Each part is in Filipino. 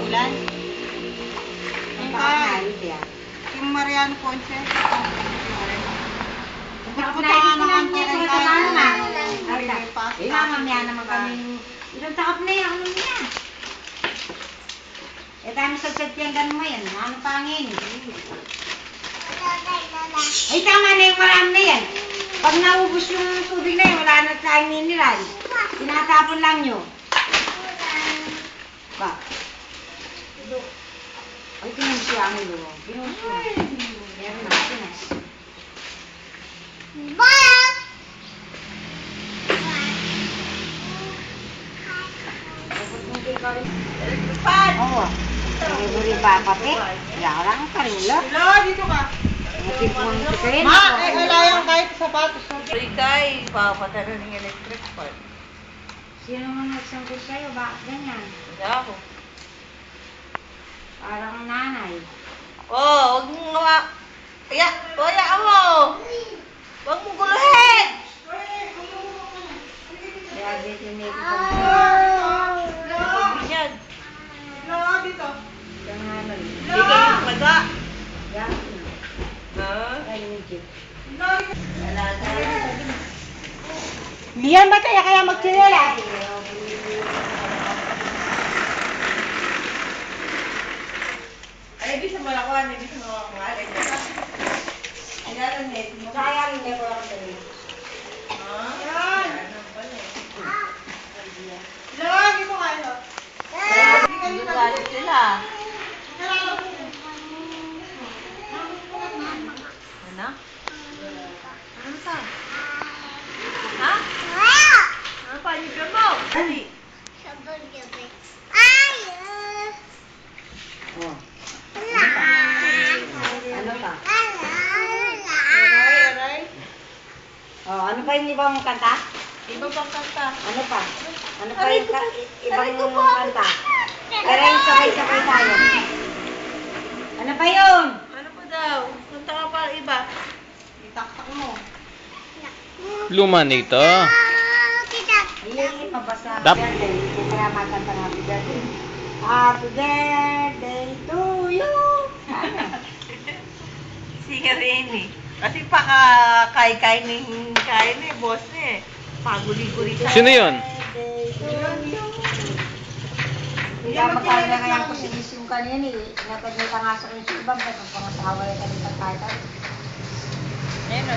Ilan? Yung yung Mariano Ponce. Pagpunta naman tayo na. Mamaya naman kami. Ilang takap na yan, ano niya? Eh tayo masagsadyan mo yan. Ano pangin? Ay tama na yung marami na yan. Pag naubos yung tubig na yan, wala na tayong mineral. Tinatapon lang nyo. Ba? Ay, pinunsi ang ilo. Pinunsi. Meron na, pinas. Bye! Oo. Buri pa pati. Yarang karilo. Hello, dito ka. Nakipon ko kayo. Ma, wala yung kahit sapatos. Ikay, papatalo ng electric fan. Sino mo nagsangkot sa'yo? Bakit ganyan? Hindi ako. Parang nanay. Oh, huwag mong ngawa. Kaya, wala mo. Huwag mong guluhin. Kaya dito may Pagbinyan. Hello, dito. Kanganan. Hindi kayo maga. Yan. Ha? Ay, medyo. Wala na. Liyan ba kaya magsinela? Ay, di sa malakuan, di sa malakuan. Ay, nalang net mo. Sayang hindi ko lang sa'yo. Ha? Yan. Ano pala eh. Hello, dito ka. Hello. Hindi galit sila. Ano? Ano sa? Ha? Ano pa yung mo? Dali. Oh. Ano pa? Aray, aray. Oh, ano pa yung ibang kanta? Iba bang kanta? Ano pa? Ano pa yung ibang kanta? Pero yung sabay-sabay tayo. Ano pa yun? Ano pa daw? Kanta ka pa iba. Itaktak mo. Luma nito. Hindi, mabasa. Dap. Happy birthday. Hindi kaya makanta ng happy birthday. Happy birthday to you. Sige rin eh. Kasi paka kay ni boss eh. Paguli-guli sa... Sino yun? Hindi ka magkano na kaya ang kusinis yung kanina eh. Napagita nga sa kanya sa ibang ba't ang pangasawa yung kanina tayo. Ayun o.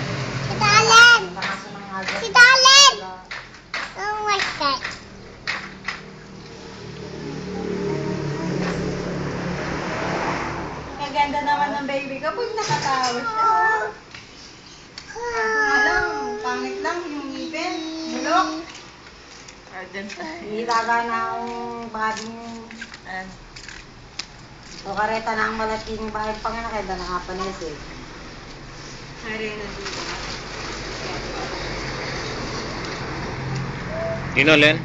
Si Dalen! Oh my God. Kaganda naman ng baby ko pag nakatawa siya. Alam, pangit lang yung ngipin. Bulok. Arden pa. Hilaga na ang baging Ano? o kareta na ang malaking bahay panganak kaya na kapanis eh. Hari na dito. Ino, Len?